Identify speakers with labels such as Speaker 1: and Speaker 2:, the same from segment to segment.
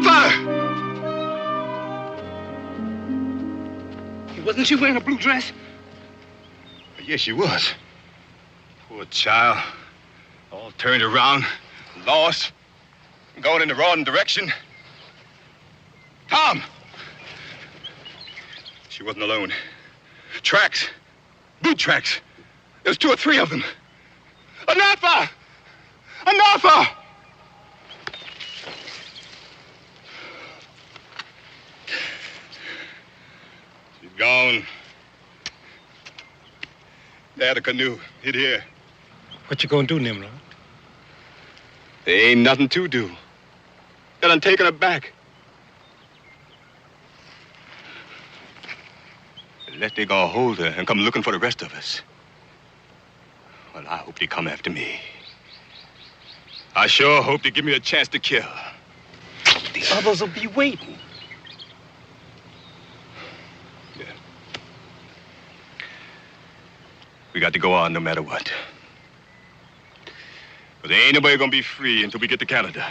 Speaker 1: Onatha! Wasn't she wearing a blue dress?
Speaker 2: Yes, she was. Poor child. All turned around, lost, going in the wrong direction. Tom! She wasn't alone. Tracks. Boot tracks. There's 2 or 3 of them. Onatha! Onatha! She's gone. There, the canoe. Hid here.
Speaker 3: What you gonna do, Nimrod?
Speaker 2: There ain't nothing to do. They done taken her back. Unless they gonna hold her and come looking for the rest of us. Well, I hope they come after me. I sure hope they give me a chance to kill.
Speaker 3: The others will be waiting.
Speaker 2: Yeah. We got to go on no matter what. But there ain't nobody gonna be free until we get to Canada.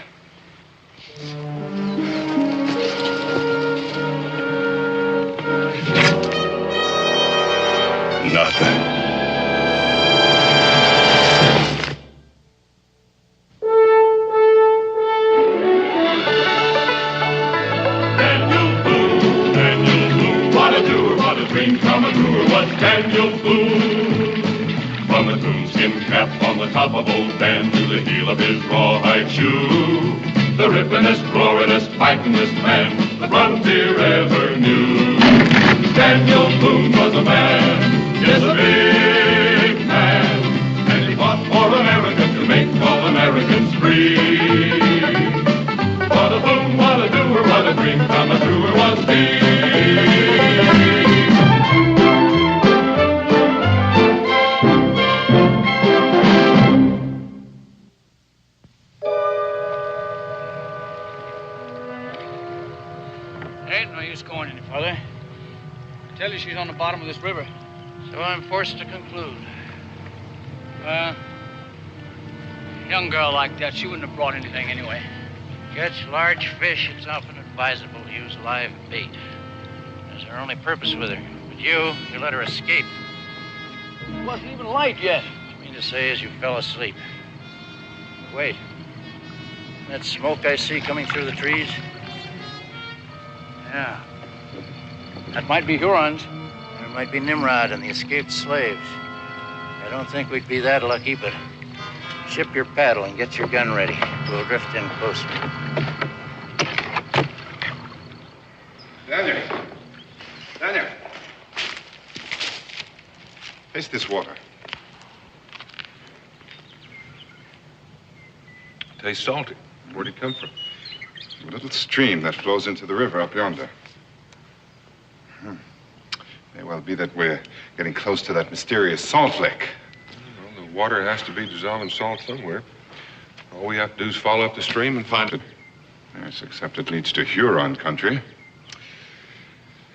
Speaker 2: Nothing.
Speaker 4: From a coonskin cap on the top of old Dan to the heel of his rawhide shoe, the rippin'est, roaring'est, fighting'est man the frontier ever knew. Daniel Boone was a man, yes, a big man, and he fought for America to make all Americans free. What a Boone, what a doer, what a dream come a truer was he.
Speaker 5: Going any further. I tell you she's on the bottom of this river.
Speaker 6: So I'm forced to conclude.
Speaker 5: Well, a young girl like that, she wouldn't have brought anything anyway.
Speaker 6: Catch large fish, it's often advisable to use live bait. That's our only purpose with her. But you let her escape.
Speaker 5: It wasn't even light yet.
Speaker 6: What you mean to say is you fell asleep. Wait. That smoke I see coming through the trees? Yeah.
Speaker 5: That might be Hurons.
Speaker 6: Or it might be Nimrod and the escaped slaves. I don't think we'd be that lucky, but ship your paddle and get your gun ready. We'll drift in closer.
Speaker 7: Daniel. Daniel. Taste this water.
Speaker 8: Tastes salty. Where'd it come from?
Speaker 7: A little stream that flows into the river up yonder. May well be that we're getting close to that mysterious salt lake.
Speaker 8: Well, the water has to be dissolving salt somewhere. All we have to do is follow up the stream and find it.
Speaker 7: Yes, except it leads to Huron country.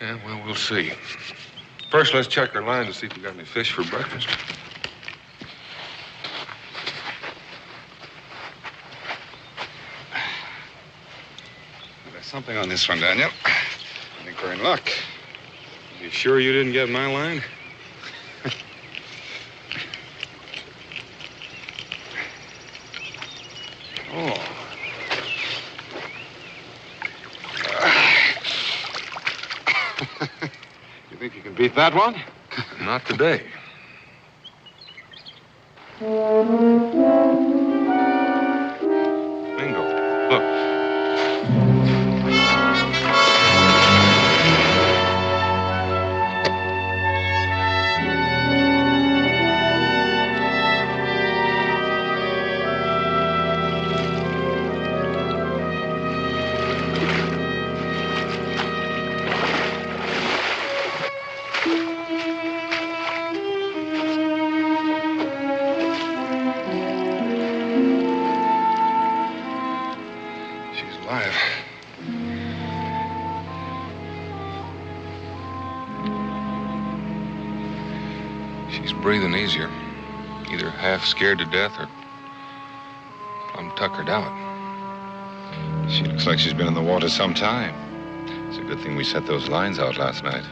Speaker 8: Yeah, well, we'll see. First, let's check our line to see if we got any fish for breakfast.
Speaker 7: There's something on this one, Daniel. I think we're in luck.
Speaker 8: You sure you didn't get my line?
Speaker 7: Oh. You think you can beat that one?
Speaker 8: Not today. Bingo. Look. She's breathing easier. Either half scared to death or plumb tuckered out.
Speaker 7: She looks like she's been in the water some time. It's a good thing we set those lines out last night.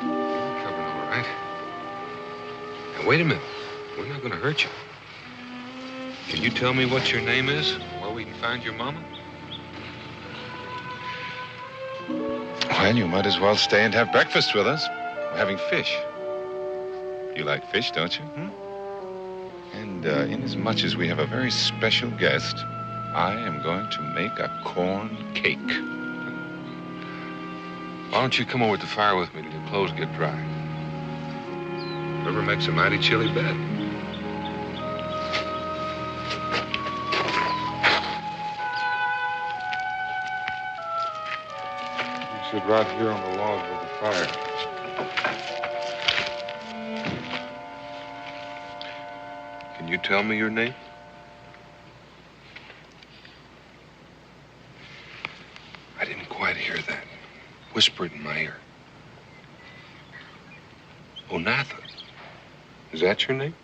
Speaker 8: You're covered all right. Now, wait a minute. We're not going to hurt you. Can you tell me what your name is? Where we can find your mama?
Speaker 7: Well, you might as well stay and have breakfast with us. We're having fish. You like fish, don't you? And inasmuch as we have a very special guest, I am going to make a corn cake.
Speaker 8: Why don't you come over to the fire with me till your clothes get dry? River makes a mighty chilly bed. You sit right here on the log with the fire. Can you tell me your name? I didn't quite hear that. Whisper it in my ear. Onatha. Is that your name?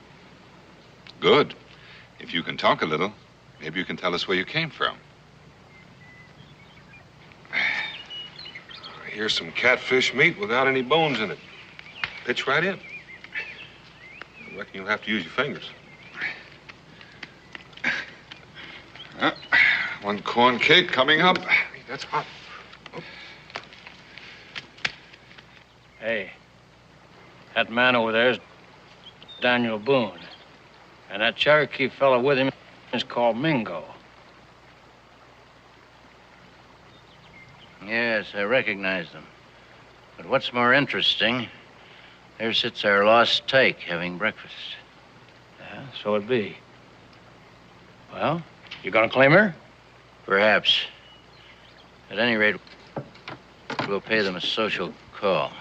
Speaker 7: Good. If you can talk a little, maybe you can tell us where you came from.
Speaker 8: Here's some catfish meat without any bones in it. Pitch right in. I reckon you'll have to use your fingers.
Speaker 7: One corn cake coming up.
Speaker 8: That's hot.
Speaker 5: Hey, that man over there is Daniel Boone. And that Cherokee fellow with him is called Mingo.
Speaker 6: Yes, I recognize them. But what's more interesting, there sits our lost tyke having breakfast.
Speaker 5: Yeah, so it be. Well, you gonna claim her?
Speaker 6: Perhaps. At any rate, we'll pay them a social call.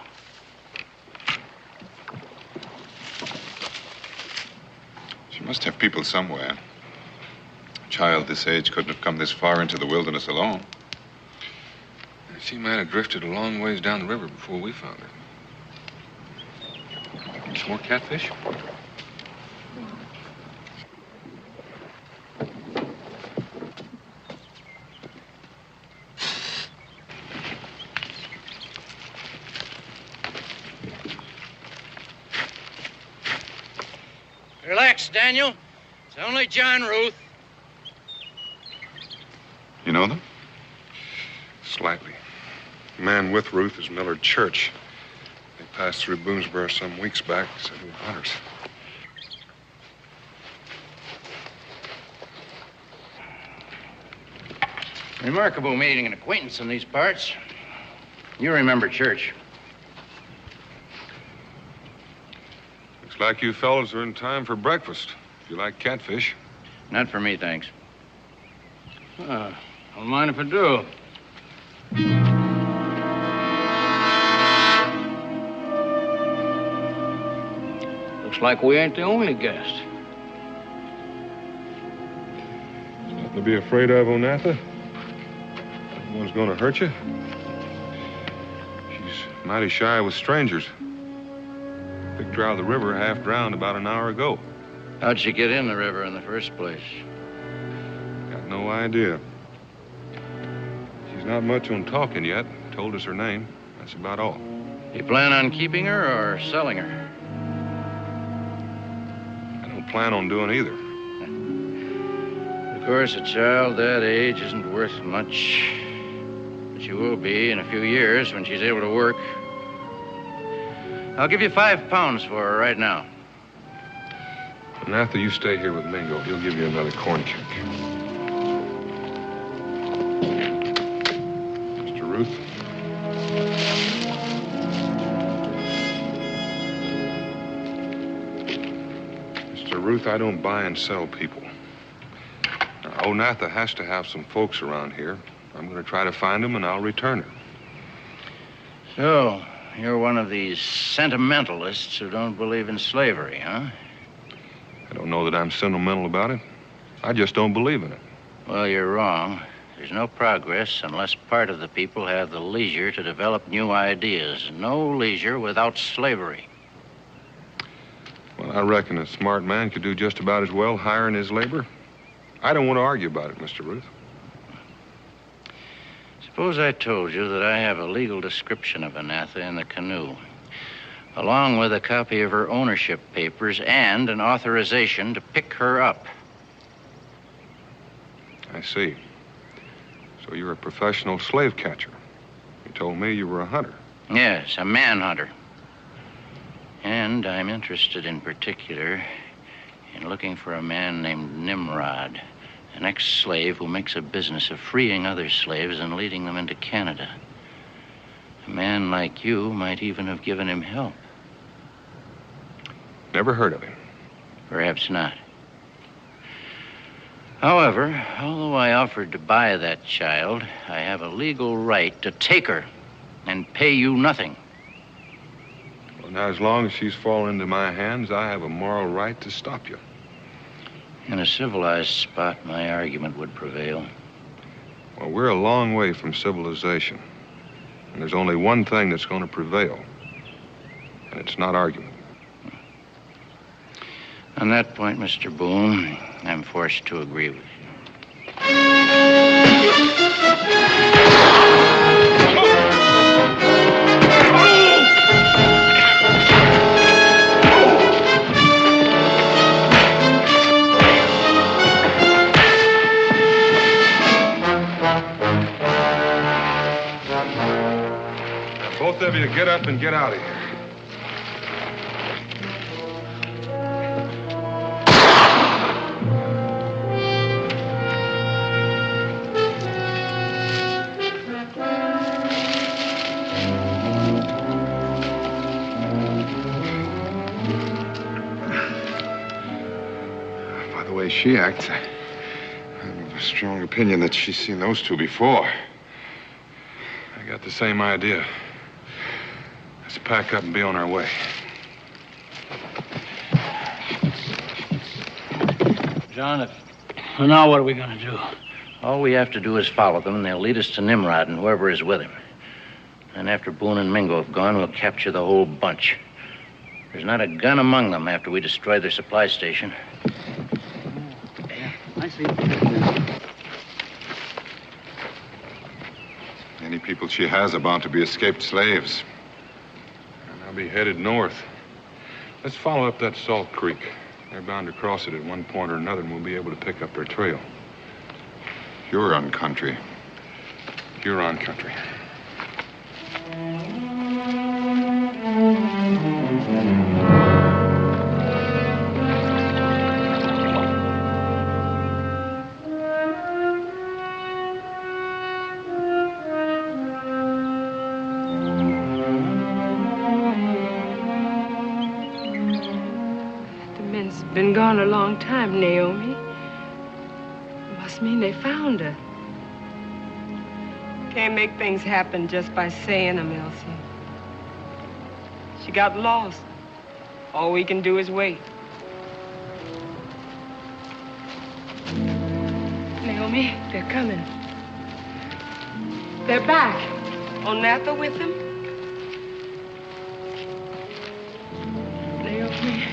Speaker 7: She must have people somewhere. A child this age couldn't have come this far into the wilderness alone.
Speaker 8: She might have drifted a long ways down the river before we found her. Some more catfish?
Speaker 6: Relax, Daniel. It's only John Ruth.
Speaker 7: You know them?
Speaker 8: Slightly. The man with Ruth is Millard Church. They passed through Boonesboro some weeks back, said they were hunters.
Speaker 6: Remarkable meeting an acquaintance in these parts. You remember Church.
Speaker 8: Looks like you fellas are in time for breakfast. If you like catfish.
Speaker 6: Not for me, thanks.
Speaker 5: Don't mind if I do. Looks like we ain't the only guest.
Speaker 8: There's nothing to be afraid of, Onatha. No one's gonna hurt you. She's mighty shy with strangers. Picked her out of the river half drowned about an hour ago.
Speaker 6: How'd she get in the river in the first place?
Speaker 8: Got no idea. She's not much on talking yet. Told us her name. That's about all.
Speaker 6: You plan on keeping her or selling her?
Speaker 8: I don't plan on doing either.
Speaker 6: Of course, a child that age isn't worth much. But she will be in a few years when she's able to work. I'll give you £5 for her right now.
Speaker 8: Onatha, you stay here with Mingo. He'll give you another corn cake. Mr. Ruth? Mr. Ruth, I don't buy and sell people. Now, Onatha has to have some folks around here. I'm going to try to find them, and I'll return her.
Speaker 6: So, you're one of these sentimentalists who don't believe in slavery, huh?
Speaker 8: I don't know that I'm sentimental about it. I just don't believe in it.
Speaker 6: Well, you're wrong. There's no progress unless part of the people have the leisure to develop new ideas. No leisure without slavery.
Speaker 8: Well, I reckon a smart man could do just about as well hiring his labor. I don't want to argue about it, Mr. Ruth.
Speaker 6: Suppose I told you that I have a legal description of Onatha in the canoe, along with a copy of her ownership papers and an authorization to pick her up.
Speaker 8: I see. So you're a professional slave catcher. You told me you were a hunter.
Speaker 6: Yes, a manhunter. And I'm interested in particular in looking for a man named Nimrod, an ex-slave who makes a business of freeing other slaves and leading them into Canada. A man like you might even have given him help.
Speaker 8: Never heard of him.
Speaker 6: Perhaps not. However, although I offered to buy that child, I have a legal right to take her and pay you nothing.
Speaker 8: Well, now, as long as she's fallen into my hands, I have a moral right to stop you.
Speaker 6: In a civilized spot, my argument would prevail.
Speaker 8: Well, we're a long way from civilization. And there's only one thing that's going to prevail. And it's not argument.
Speaker 6: On that point, Mr. Boone, I'm forced to agree with you.
Speaker 8: Now, both of you get up and get out of here.
Speaker 7: She acts. I have a strong opinion that she's seen those two before.
Speaker 8: I got the same idea. Let's pack up and be on our way.
Speaker 5: John, now what are we going to do?
Speaker 6: All we have to do is follow them, and they'll lead us to Nimrod and whoever is with him. And after Boone and Mingo have gone, we'll capture the whole bunch. There's not a gun among them after we destroy their supply station.
Speaker 3: I see.
Speaker 7: Any people she has are bound to be escaped slaves.
Speaker 8: And I'll be headed north. Let's follow up that Salt Creek. They're bound to cross it at one point or another, and we'll be able to pick up their trail.
Speaker 7: Huron country.
Speaker 8: Huron country.
Speaker 1: Been gone a long time, Naomi. Must mean they found her. Can't make things happen just by saying them, Elsie. She got lost. All we can do is wait. Naomi, they're coming. They're back. Onatha with them? Naomi.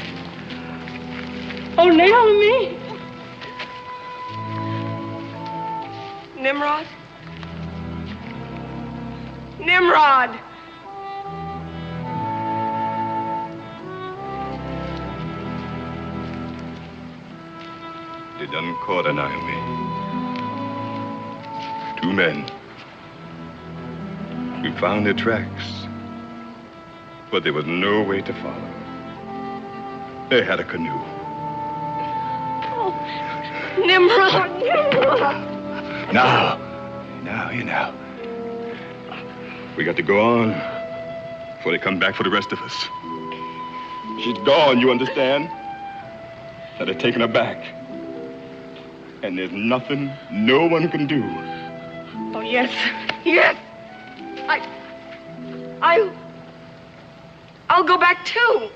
Speaker 1: Oh, Naomi! Nimrod? Nimrod!
Speaker 2: They done caught her, Naomi. Two men. We found their tracks, but there was no way to follow. They had a canoe.
Speaker 1: Nimrod! Nimrod!
Speaker 2: Now. We got to go on before they come back for the rest of us. She's gone, you understand? That they're taking her back. And there's nothing no one can do.
Speaker 1: Oh, yes. Yes! I'll go back, too.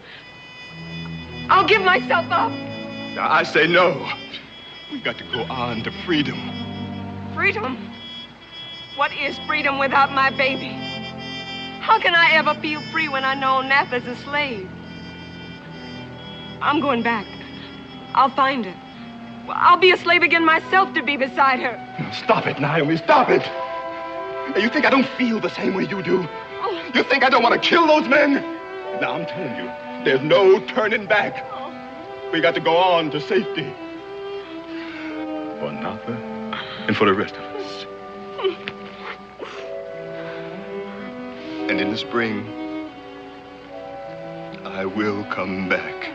Speaker 1: I'll give myself up.
Speaker 2: Now, I say no. We got to go on to freedom.
Speaker 1: Freedom? What is freedom without my baby? How can I ever feel free when I know Onatha's a slave? I'm going back. I'll find her. I'll be a slave again myself to be beside her.
Speaker 2: Stop it, Naomi, stop it. You think I don't feel the same way you do?
Speaker 1: Oh.
Speaker 2: You think I don't want to kill those men? Now, I'm telling you, there's no turning back. We got to go on to safety. For Onatha and for the rest of us. And in the spring, I will come back.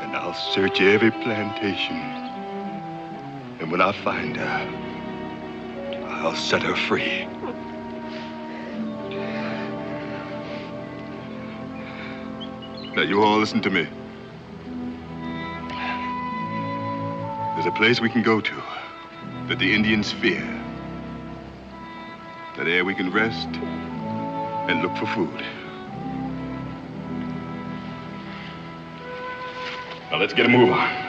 Speaker 2: And I'll search every plantation. And when I find her, I'll set her free. Now, you all listen to me. There's a place we can go to that the Indians fear. That there we can rest and look for food. Now, let's get a move on.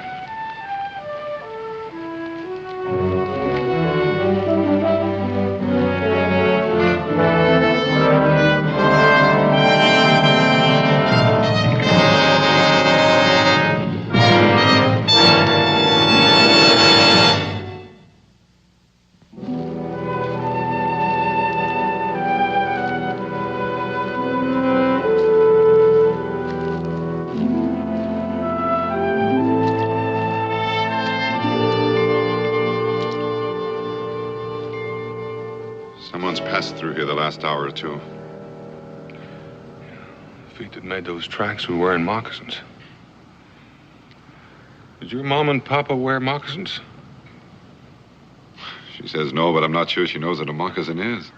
Speaker 7: Someone's passed through here the last hour or two.
Speaker 8: The feet that made those tracks were wearing moccasins. Did your mom and papa wear moccasins?
Speaker 7: She says no, but I'm not sure she knows what a moccasin is.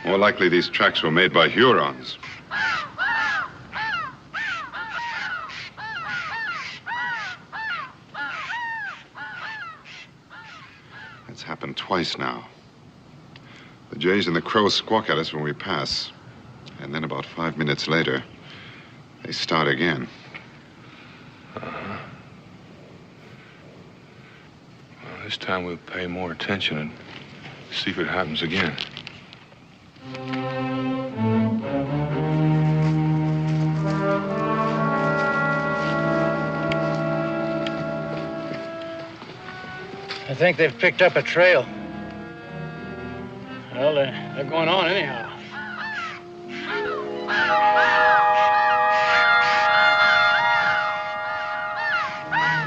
Speaker 7: More likely these tracks were made by Hurons. That's happened twice now. The jays and the crows squawk at us when we pass. And then about 5 minutes later, they start again.
Speaker 8: Well, this time we'll pay more attention and see if it happens again.
Speaker 5: I think they've picked up a trail. Well, they're going on anyhow.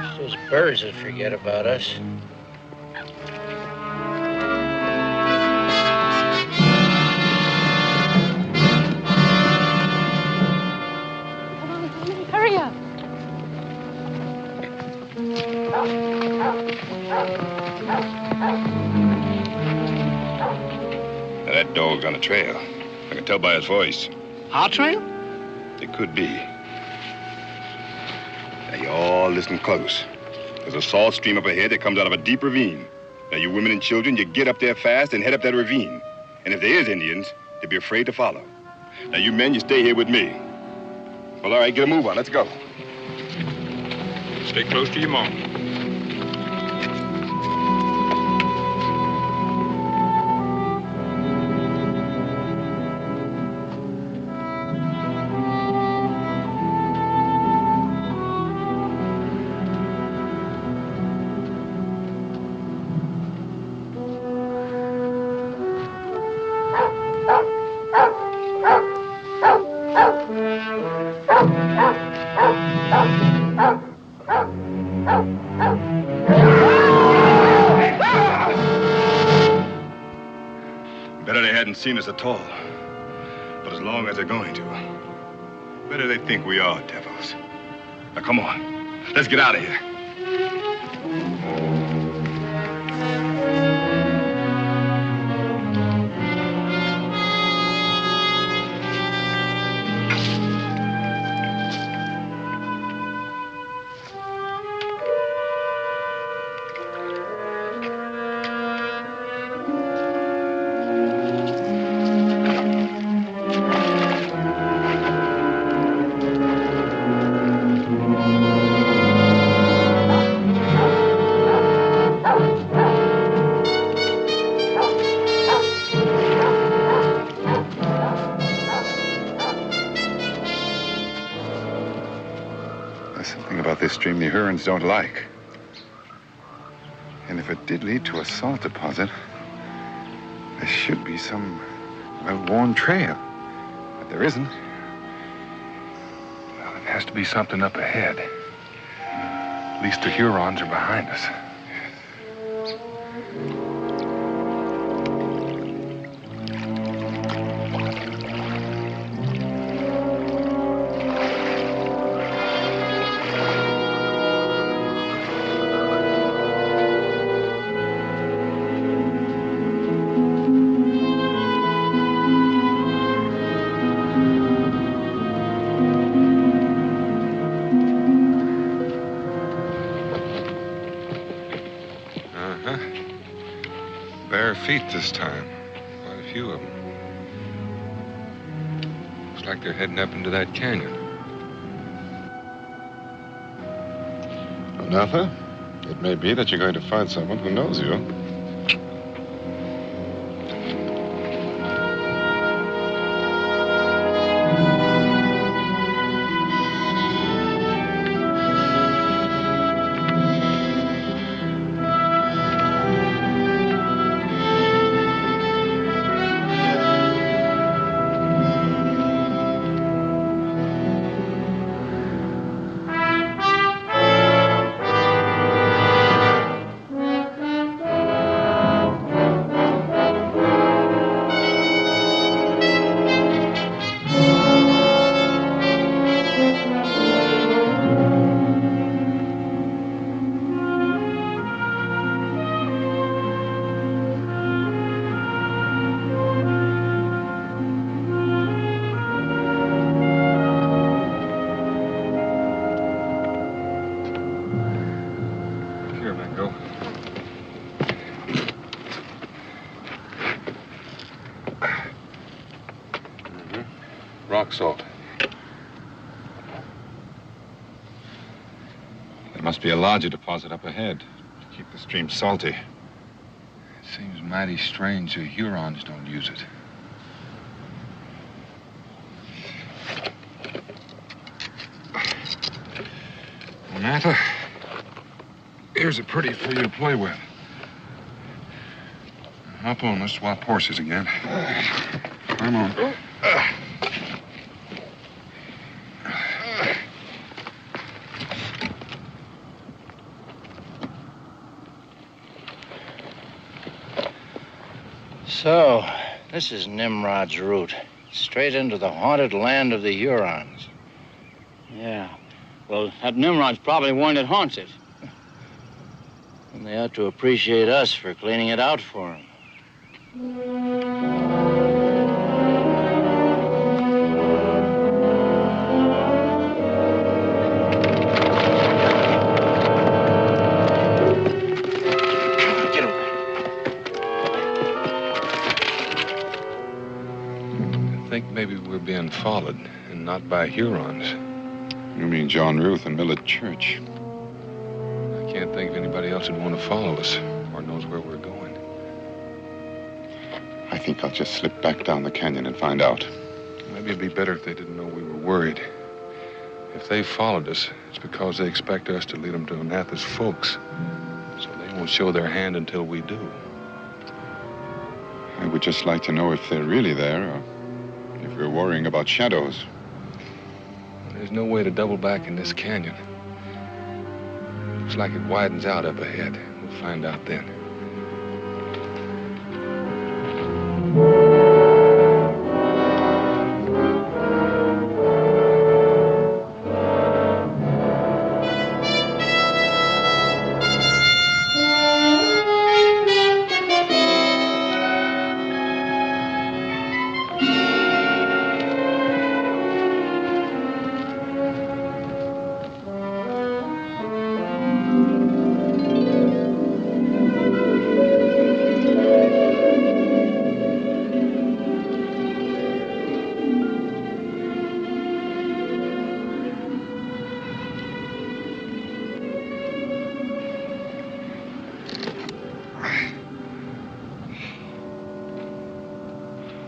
Speaker 5: It's those birds that forget about us.
Speaker 1: Hurry up.
Speaker 2: Now, that dog's on a trail. I can tell by his voice.
Speaker 5: Our trail?
Speaker 2: It could be. Now, you all listen close. There's a salt stream up ahead that comes out of a deep ravine. Now, you women and children, you get up there fast and head up that ravine. And if there is Indians, they'll be afraid to follow. Now, you men, you stay here with me. Well, all right, get a move on. Let's go.
Speaker 8: Stay close to your mom.
Speaker 2: Better they hadn't seen us at all. But as long as they're going to, better they think we are devils. Now, come on. Let's get out of here.
Speaker 7: this stream the Hurons don't like. And if it did lead to a salt deposit, there should be some well-worn trail. But there isn't.
Speaker 8: Well, it has to be something up ahead. At least the Hurons are behind us.
Speaker 7: Bare feet this time. Quite a few of them.
Speaker 8: Looks like they're heading up into that canyon.
Speaker 7: Onatha, it may be that you're going to find someone who knows you.
Speaker 8: Rock salt.
Speaker 7: There must be a larger deposit up ahead to keep the stream salty.
Speaker 8: It seems mighty strange the Hurons don't use it.
Speaker 7: Onatha, here's a pretty for you to play with.
Speaker 8: Hop on, let's swap horses again.
Speaker 7: Come on.
Speaker 6: So, this is Nimrod's route. Straight into the haunted land of the Hurons.
Speaker 5: Yeah. Well, that Nimrod's probably one that haunts it.
Speaker 6: And they ought to appreciate us for cleaning it out for them.
Speaker 8: I think maybe we're being followed, and not by Hurons.
Speaker 7: You mean John Ruth and Millet Church?
Speaker 8: I can't think of anybody else who'd want to follow us or knows where we're going.
Speaker 7: I think I'll just slip back down the canyon and find out.
Speaker 8: Maybe it'd be better if they didn't know we were worried. If they followed us, it's because they expect us to lead them to Onatha's folks. So they won't show their hand until we do.
Speaker 7: I would just like to know if they're really there or if we're worrying about shadows.
Speaker 8: There's no way to double back in this canyon. Looks like it widens out up ahead. We'll find out then.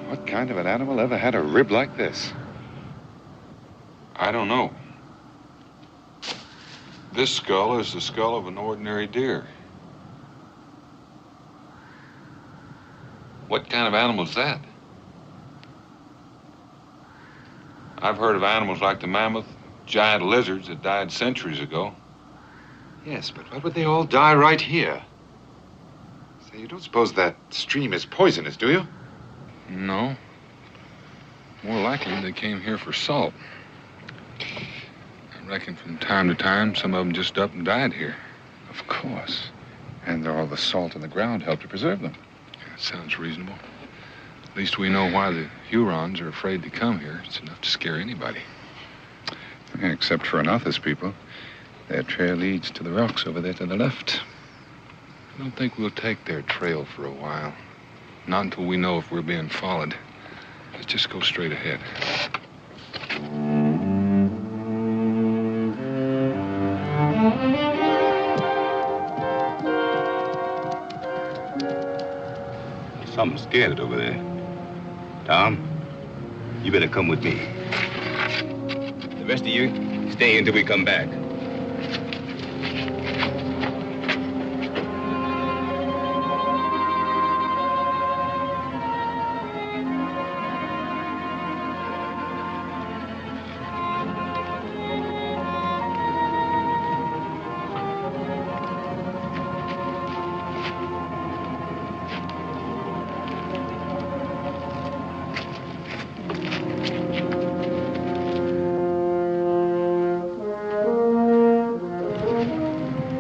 Speaker 7: What kind of an animal ever had a rib like this?
Speaker 8: I don't know. This skull is the skull of an ordinary deer. What kind of animal is that? I've heard of animals like the mammoth, giant lizards that died centuries ago.
Speaker 7: Yes, but why would they all die right here? Say, you don't suppose that stream is poisonous, do you?
Speaker 8: No. More likely they came here for salt. I reckon from time to time, some of them just up and died here.
Speaker 7: Of course. And all the salt in the ground helped to preserve them.
Speaker 8: That sounds reasonable. At least we know why the Hurons are afraid to come here. It's enough to scare anybody.
Speaker 7: Except for Onatha's people. Their trail leads to the rocks over there to the left.
Speaker 8: I don't think we'll take their trail for a while. Not until we know if we're being followed. Let's just go straight ahead.
Speaker 2: Something scared it over there. Tom, you better come with me. The rest of you, stay until we come back.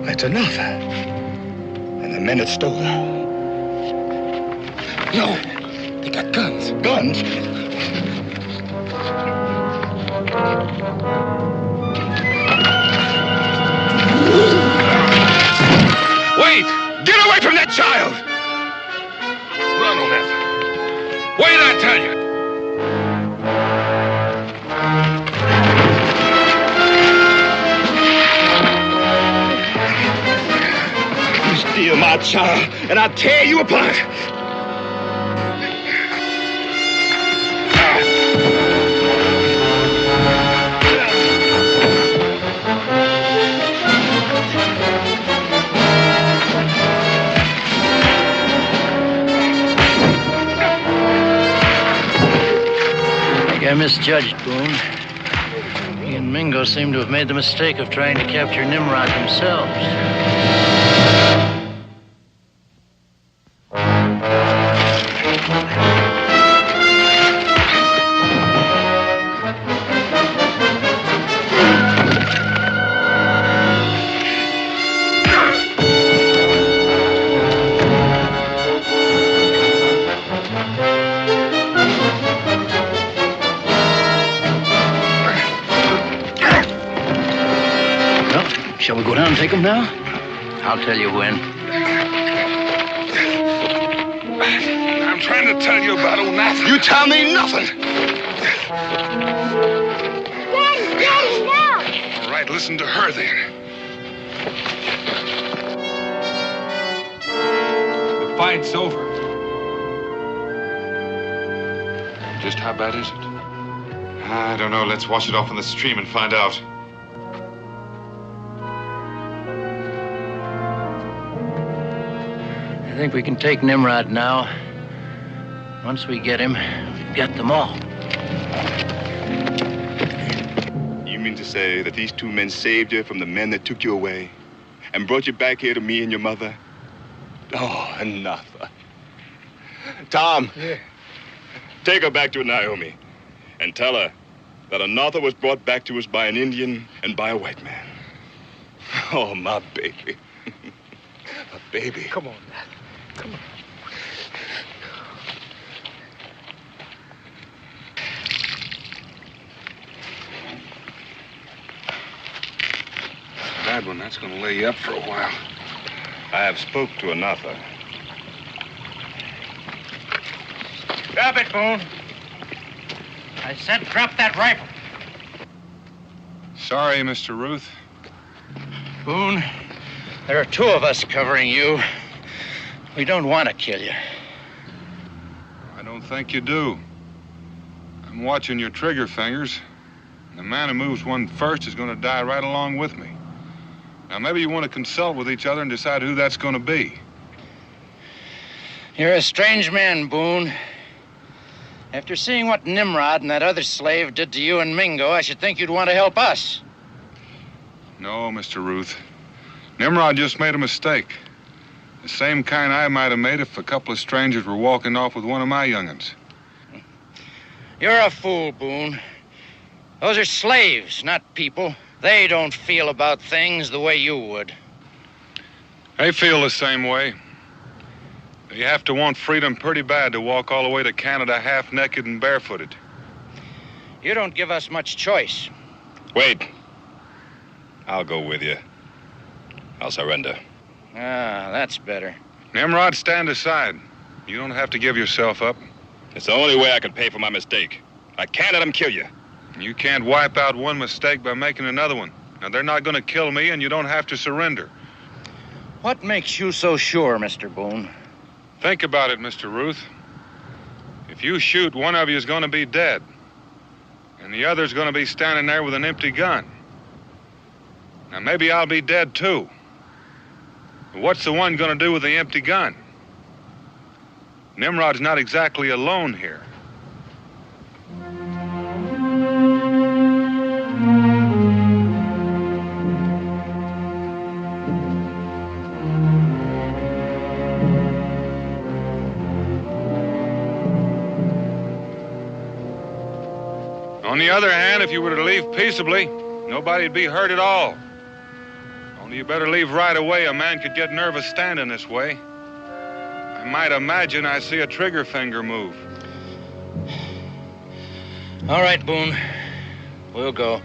Speaker 2: That's Onatha. And the men that stole her. No, they got guns. Guns? Wait! Get away from that child!
Speaker 8: Run, Onatha. Wait, I tell you.
Speaker 2: Steal my child, and I'll tear you apart.
Speaker 6: I think I misjudged Boone. He and Mingo seem to have made the mistake of trying to capture Nimrod themselves. Shall we go down and take them now? I'll tell you when.
Speaker 8: I'm trying to tell you about Onatha.
Speaker 2: You tell me nothing.
Speaker 9: Daddy, no!
Speaker 8: All right, listen to her then. The fight's over. Just how bad is it?
Speaker 7: I don't know. Let's wash it off in the stream and find out.
Speaker 6: I think we can take Nimrod now. Once we get him, we've got them all.
Speaker 2: You mean to say that these two men saved you from the men that took you away and brought you back here to me and your mother? Oh, Onatha. Tom.
Speaker 3: Yeah.
Speaker 2: Take her back to Naomi and tell her that Onatha was brought back to us by an Indian and by a white man. Oh, my baby. My baby.
Speaker 3: Come on, Matt. Come on.
Speaker 8: Bad one. That's going to lay you up for a while.
Speaker 2: I have spoke to Onatha.
Speaker 5: Drop it, Boone. I said drop that rifle.
Speaker 8: Sorry, Mr. Ruth.
Speaker 6: Boone, there are two of us covering you. We don't want to kill you.
Speaker 8: I don't think you do. I'm watching your trigger fingers. And the man who moves one first is going to die right along with me. Now, maybe you want to consult with each other and decide who that's going to be.
Speaker 6: You're a strange man, Boone. After seeing what Nimrod and that other slave did to you and Mingo, I should think you'd want to help us.
Speaker 8: No, Mr. Ruth. Nimrod just made a mistake. The same kind I might have made if a couple of strangers were walking off with one of my young'uns.
Speaker 6: You're a fool, Boone. Those are slaves, not people. They don't feel about things the way you would.
Speaker 8: They feel the same way. You have to want freedom pretty bad to walk all the way to Canada half-naked and barefooted.
Speaker 6: You don't give us much choice.
Speaker 2: Wait. I'll go with you. I'll surrender.
Speaker 6: Ah, that's better.
Speaker 8: Nimrod, stand aside. You don't have to give yourself up.
Speaker 2: It's the only way I can pay for my mistake. I can't let them kill you.
Speaker 8: You can't wipe out one mistake by making another one. Now, they're not going to kill me, and you don't have to surrender.
Speaker 6: What makes you so sure, Mr. Boone?
Speaker 8: Think about it, Mr. Ruth. If you shoot, one of you is going to be dead. And the other's going to be standing there with an empty gun. Now, maybe I'll be dead, too. But what's the one going to do with the empty gun? Nimrod's not exactly alone here. On the other hand, if you were to leave peaceably, nobody'd be hurt at all. Only you better leave right away. A man could get nervous standing this way. I might imagine I see a trigger finger move.
Speaker 6: All right, Boone. We'll go.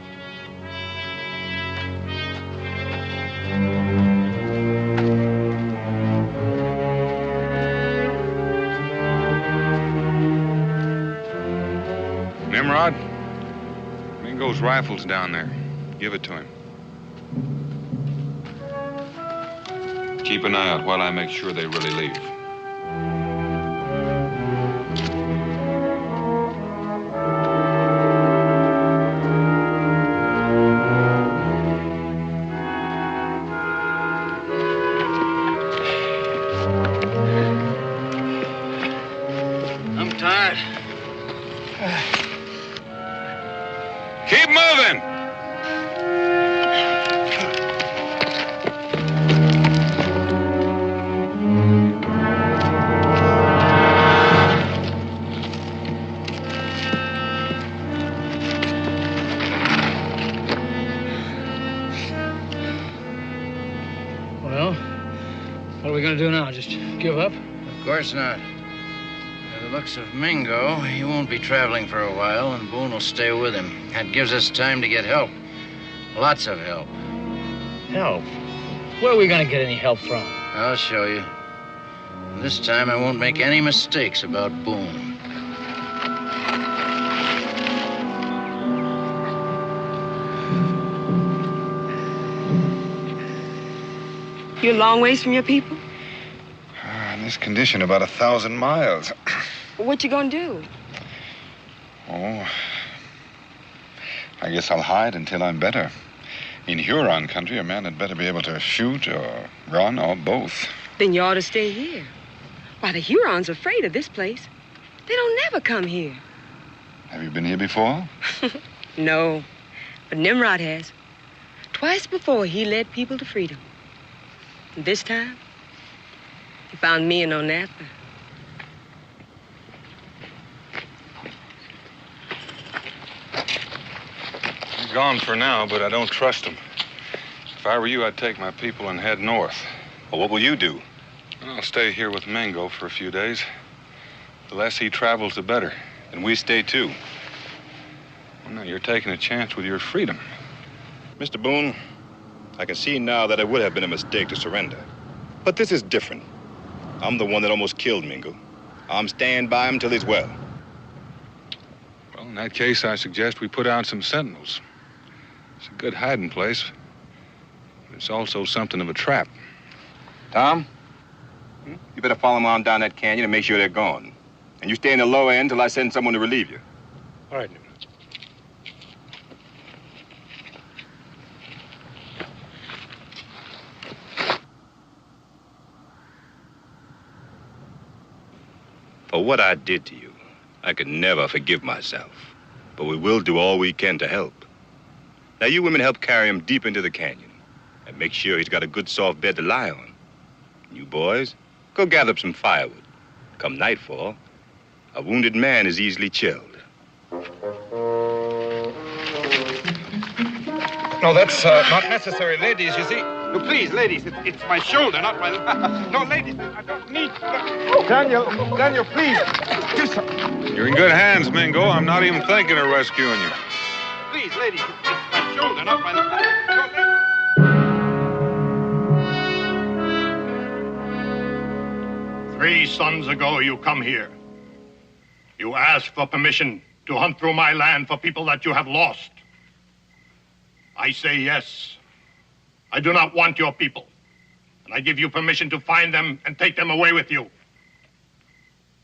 Speaker 8: Nimrod, Mingo's rifle's down there. Give it to him. Keep an eye out while I make sure they really leave.
Speaker 6: I'm tired.
Speaker 8: Keep moving!
Speaker 5: Well, what are we going to do now? Just give up?
Speaker 6: Of course not. By the looks of Mingo, he won't be traveling for a while, and Boone will stay with him. That gives us time to get help. Lots of help.
Speaker 5: Help? Where are we going to get any help from?
Speaker 6: I'll show you. And this time I won't make any mistakes about Boone.
Speaker 1: You a long ways from your people?
Speaker 7: In this condition, about 1,000 miles.
Speaker 1: What you gonna do?
Speaker 7: Oh, I guess I'll hide until I'm better. In Huron country, a man had better be able to shoot or run or both.
Speaker 1: Then you ought to stay here. Why, the Hurons are afraid of this place. They don't never come here.
Speaker 7: Have you been here before?
Speaker 1: No, but Nimrod has. Twice before, he led people to freedom. And this time, he found me in Onatha.
Speaker 8: He's gone for now, but I don't trust him. If I were you, I'd take my people and head north.
Speaker 2: Well, what will you do?
Speaker 8: I'll stay here with Mingo for a few days. The less he travels, the better.
Speaker 2: And we stay too.
Speaker 8: Well, now you're taking a chance with your freedom.
Speaker 2: Mr. Boone, I can see now that it would have been a mistake to surrender. But this is different. I'm the one that almost killed Mingo. I'm staying by him till he's well.
Speaker 8: Well, in that case, I suggest we put out some sentinels. It's a good hiding place. It's also something of a trap.
Speaker 2: Tom, you better follow them on down that canyon and make sure they're gone. And you stay in the lower end till I send someone to relieve you.
Speaker 5: All right, Nimrod.
Speaker 2: what I did to you, I could never forgive myself. But we will do all we can to help. Now, you women help carry him deep into the canyon and make sure he's got a good soft bed to lie on. You boys, go gather up some firewood. Come nightfall, a wounded man is easily chilled.
Speaker 8: No, that's not necessary, ladies, you see.
Speaker 10: No, please, ladies, it's my shoulder, not my... No, ladies, I don't need...
Speaker 8: Daniel, please, do something. You're in good hands, Mingo. I'm not even thinking of rescuing you.
Speaker 10: Please, ladies, it's my shoulder, not my... No,
Speaker 4: 3 suns ago, you come here. You ask for permission to hunt through my land for people that you have lost. I say yes. I do not want your people. And I give you permission to find them and take them away with you.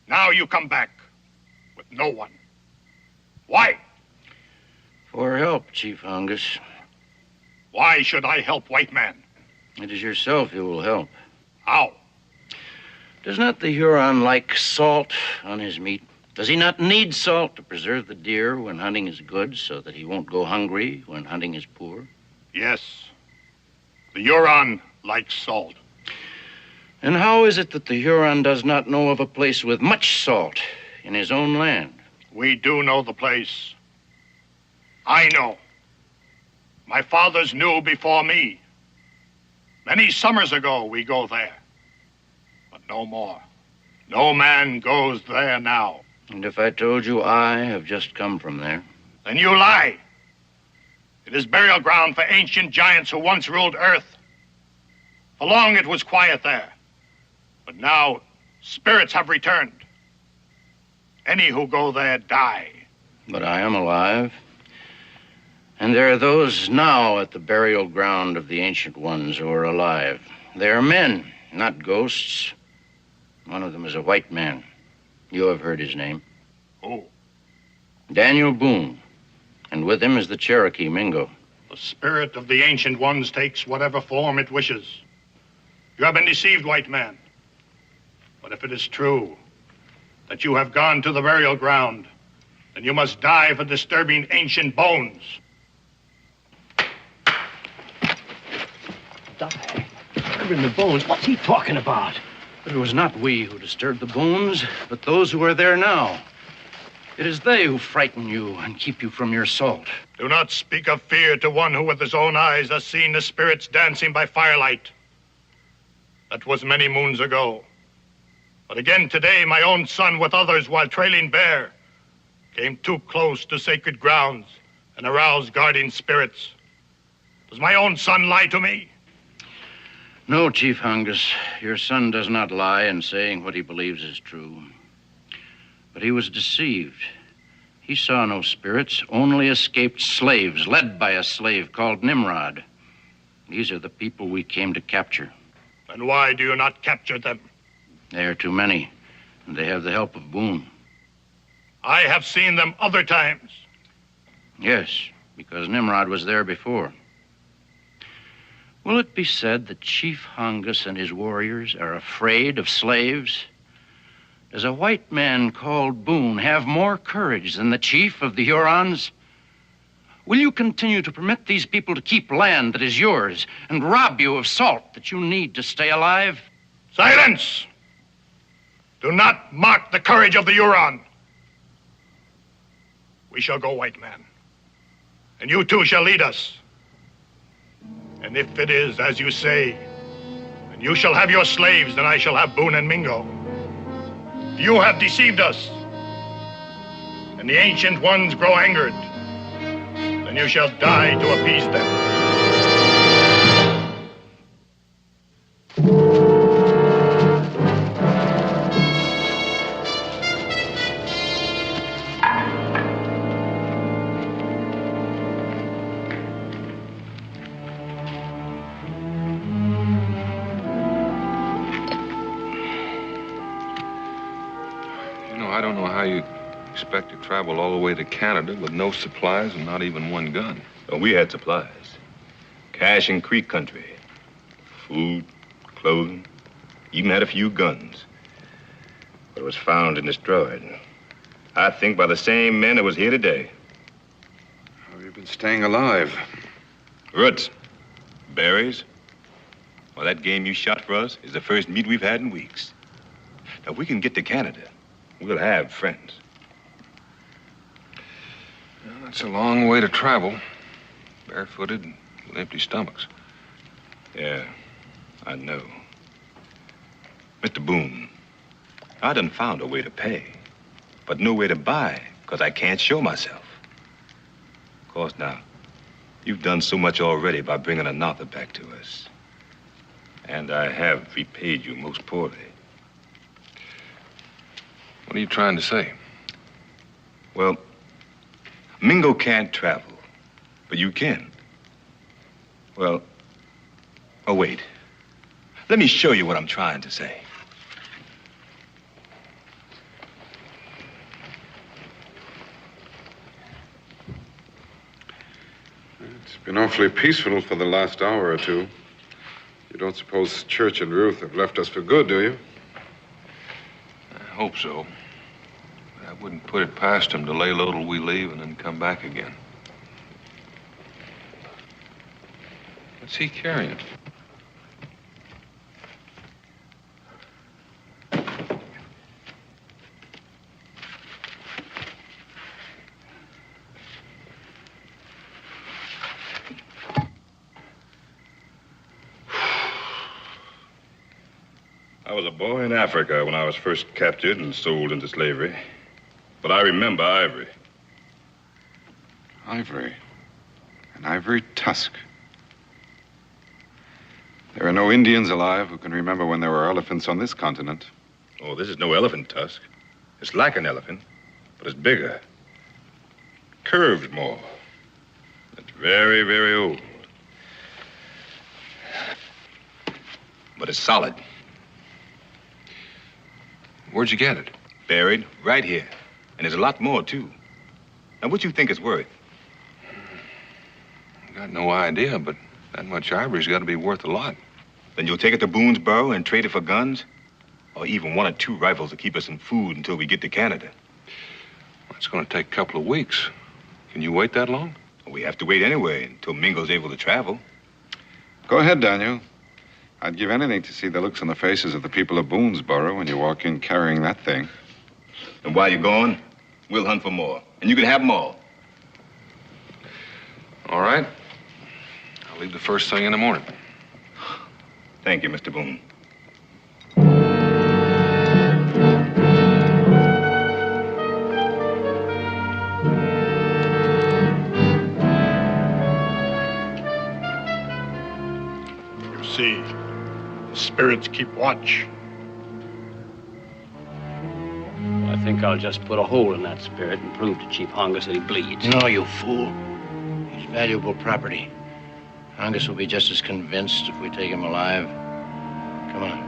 Speaker 4: Now you come back with no one. Why?
Speaker 6: For help, Chief Hungus.
Speaker 4: Why should I help white man?
Speaker 6: It is yourself who will help.
Speaker 4: How?
Speaker 6: Does not the Huron like salt on his meat? Does he not need salt to preserve the deer when hunting is good so that he won't go hungry when hunting is poor?
Speaker 4: Yes. The Huron likes salt.
Speaker 6: And how is it that the Huron does not know of a place with much salt in his own land?
Speaker 4: We do know the place. I know. My fathers knew before me. Many summers ago we go there. But no more. No man goes there now.
Speaker 6: And if I told you I have just come from there?
Speaker 4: Then you lie. It is burial ground for ancient giants who once ruled Earth. For long it was quiet there. But now spirits have returned. Any who go there die.
Speaker 6: But I am alive. And there are those now at the burial ground of the ancient ones who are alive. They are men, not ghosts. One of them is a white man. You have heard his name.
Speaker 4: Who?
Speaker 6: Daniel Boone. And with him is the Cherokee Mingo.
Speaker 4: The spirit of the ancient ones takes whatever form it wishes. You have been deceived, white man. But if it is true that you have gone to the burial ground, then you must die for disturbing ancient bones.
Speaker 10: Die? Disturbing the bones? What's he talking about?
Speaker 6: But it was not we who disturbed the bones, but those who are there now. It is they who frighten you and keep you from your salt.
Speaker 4: Do not speak of fear to one who with his own eyes has seen the spirits dancing by firelight. That was many moons ago. But again today, my own son with others while trailing bear came too close to sacred grounds and aroused guardian spirits. Does my own son lie to me?
Speaker 6: No, Chief Hungus, your son does not lie in saying what he believes is true. But he was deceived. He saw no spirits, only escaped slaves, led by a slave called Nimrod. These are the people we came to capture.
Speaker 4: And why do you not capture them?
Speaker 6: They are too many, and they have the help of Boone.
Speaker 4: I have seen them other times.
Speaker 6: Yes, because Nimrod was there before. Will it be said that Chief Hungus and his warriors are afraid of slaves? Does a white man called Boone have more courage than the chief of the Hurons? Will you continue to permit these people to keep land that is yours and rob you of salt that you need to stay alive?
Speaker 4: Silence! Do not mock the courage of the Huron. We shall go, white man. And you too shall lead us. And if it is as you say, and you shall have your slaves, then I shall have Boone and Mingo. You have deceived us, and the ancient ones grow angered. Then you shall die to appease them.
Speaker 8: I don't know how you expect to travel all the way to Canada with no supplies and not even one gun.
Speaker 2: Well, we had supplies. Cache and Creek country. Food, clothing, even had a few guns. but it was found and destroyed. I think by the same men that was here today.
Speaker 8: How have you been staying alive?
Speaker 2: Roots, berries. Well, that game you shot for us is the first meat we've had in weeks. Now, if we can get to Canada, we'll have friends.
Speaker 8: Well, that's a long way to travel. Barefooted and with empty stomachs.
Speaker 2: Yeah, I know. Mr. Boone, I done found a way to pay, but no way to buy, because I can't show myself. Of course, now, you've done so much already by bringing Onatha back to us. And I have repaid you most poorly.
Speaker 8: What are you trying to say?
Speaker 2: Well, Mingo can't travel, but you can. Well, oh, wait. Let me show you what I'm trying to say.
Speaker 8: It's been awfully peaceful for the last hour or two. You don't suppose Church and Ruth have left us for good, do you? I hope so. But I wouldn't put it past them to lay low till we leave and then come back again. What's he carrying?
Speaker 2: I was a boy in Africa when I was first captured and sold into slavery. But I remember ivory.
Speaker 8: Ivory. An ivory tusk. There are no Indians alive who can remember when there were elephants on this continent.
Speaker 2: Oh, this is no elephant tusk. It's like an elephant, but it's bigger. Curved more. It's very, very old. But it's solid.
Speaker 8: Where'd you get it?
Speaker 2: Buried right here. And there's a lot more, too. Now, what you think it's worth?
Speaker 8: Got no idea, but that much ivory's got to be worth a lot.
Speaker 2: Then you'll take it to Boone's burrow and trade it for guns? Or even 1 or 2 rifles to keep us some food until we get to Canada?
Speaker 8: Well, it's going to take a couple of weeks. Can you wait that long?
Speaker 2: We have to wait anyway until Mingo's able to travel.
Speaker 8: Go ahead, Daniel. I'd give anything to see the looks on the faces of the people of Boone's burrow when you walk in carrying that thing.
Speaker 2: And while you're gone, we'll hunt for more. And you can have them all.
Speaker 8: All right. I'll leave the first thing in the morning.
Speaker 2: Thank you, Mr. Boone.
Speaker 10: You see, the spirits keep watch.
Speaker 5: I think I'll just put a hole in that spirit and prove to Chief Hongus that he bleeds.
Speaker 6: No, you fool. He's valuable property. Hongus will be just as convinced if we take him alive. Come on.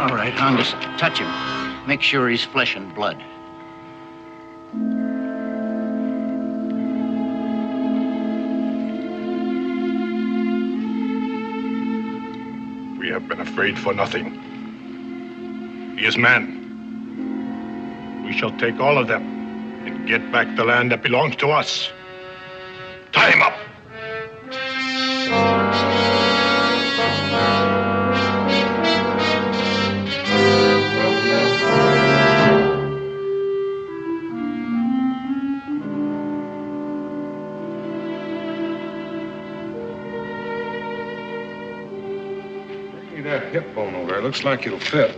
Speaker 6: All right, Hongus, touch him. Make sure he's flesh and blood.
Speaker 10: We have been afraid for nothing. He is man. We shall take all of them and get back the land that belongs to us. Tie him up!
Speaker 8: That hip bone over there looks like it'll fit.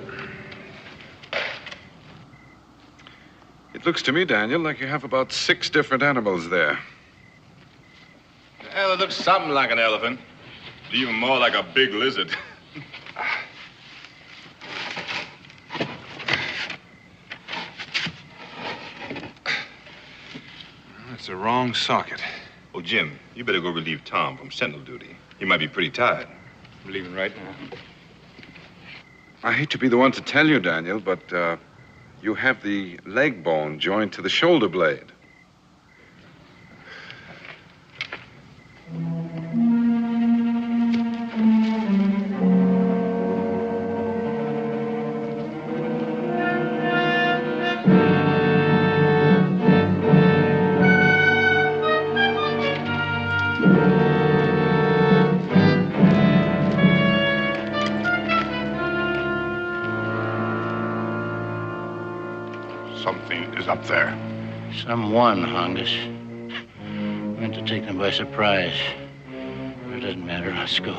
Speaker 8: It looks to me, Daniel, like you have about 6 different animals there.
Speaker 2: Well, it looks something like an elephant. Even more like a big lizard.
Speaker 8: That's the wrong socket.
Speaker 2: Oh, Jim, you better go relieve Tom from sentinel duty. He might be pretty tired.
Speaker 8: I'm leaving right now. I hate to be the one to tell you, Daniel, but you have the leg bone joined to the shoulder blade.
Speaker 10: Something is up there.
Speaker 6: Someone, Hongus. Meant to take them by surprise. But it doesn't matter. Let's go.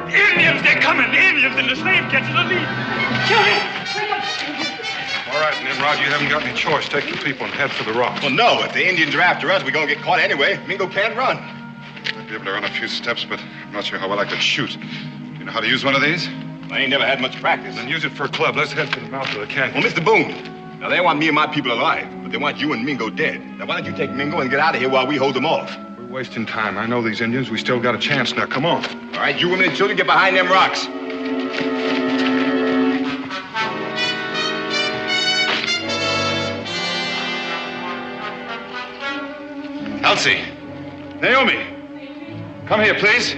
Speaker 8: Indians, they're coming! The Indians and the slave catchers are leaving! All right, Nimrod, you haven't got any choice. Take your people and head for the rocks.
Speaker 2: Well, no. If the Indians are after us, we're going to get caught anyway. Mingo can't run.
Speaker 7: I'd be able to run a few steps, but I'm not sure how well I could shoot. You know how to use one of these?
Speaker 2: I ain't never had much practice.
Speaker 8: Then use it for a club. Let's head for the mouth of the canyon.
Speaker 2: Well, Mr. Boone, now they want me and my people alive, but they want you and Mingo dead. Now, why don't you take Mingo and get out of here while we hold them off?
Speaker 8: We're wasting time. I know these Indians. We still got a chance. Now, come on.
Speaker 2: All right, you women and children, get behind them rocks.
Speaker 7: Elsie! Naomi! Come here, please.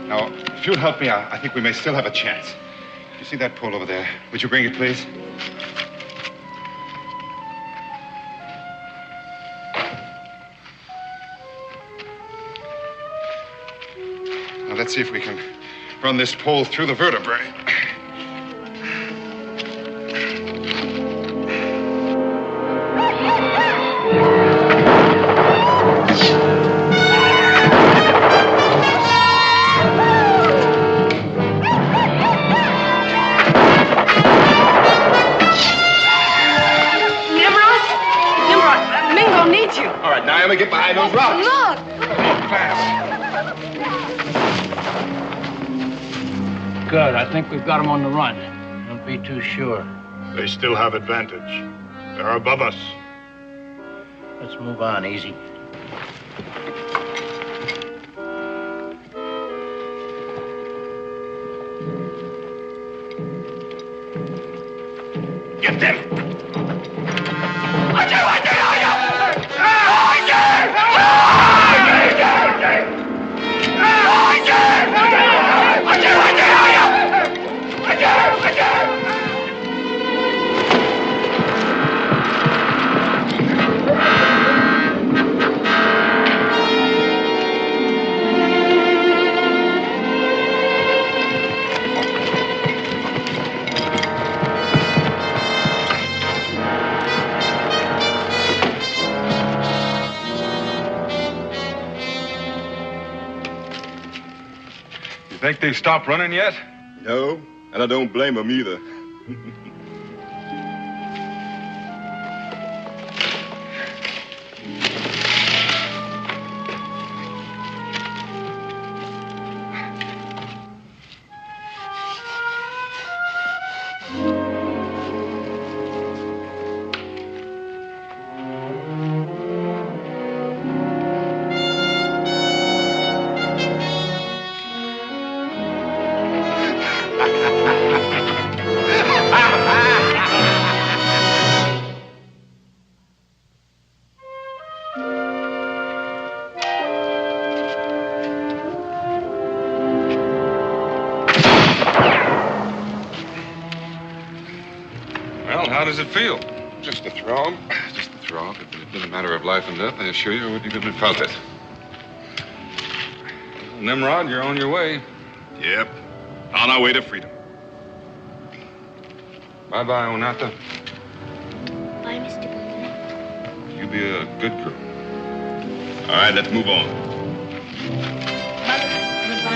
Speaker 7: Now, if you'll help me, I think we may still have a chance. You see that pole over there? Would you bring it, please? Now, let's see if we can run this pole through the vertebrae.
Speaker 2: All right, now I'm gonna get behind those rocks.
Speaker 1: Look!
Speaker 5: Good. I think we've got them on the run. Don't be too sure.
Speaker 10: They still have advantage. They're above us.
Speaker 6: Let's move on, easy.
Speaker 10: Get them!
Speaker 8: Think they've stopped running yet?
Speaker 2: No, and I don't blame them either.
Speaker 8: How does it feel?
Speaker 7: Just a throb. Just a throb. If it had been a matter of life and death, I assure you I wouldn't even have felt it.
Speaker 8: Nimrod, you're on your way.
Speaker 2: Yep. On our way to freedom.
Speaker 8: Bye-bye, Onatha.
Speaker 9: Bye, Mr. Boone.
Speaker 8: You be a good girl.
Speaker 2: All right, let's move on.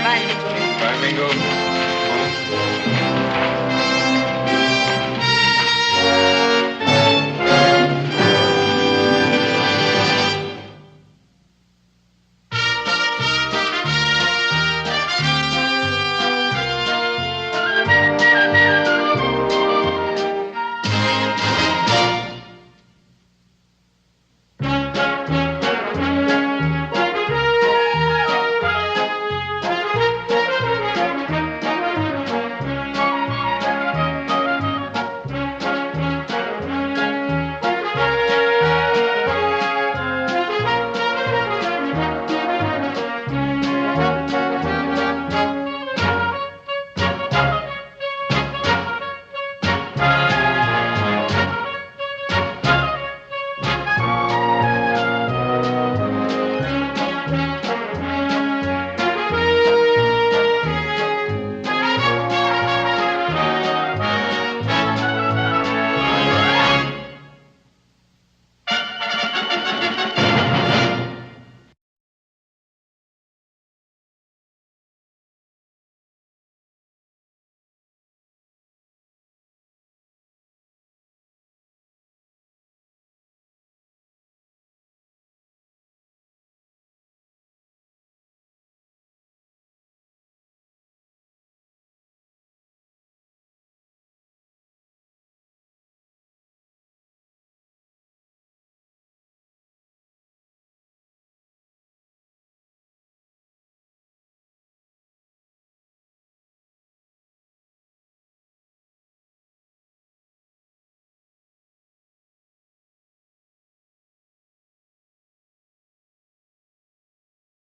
Speaker 1: Bye, Mingo.
Speaker 8: Bye, Mingo. Come on.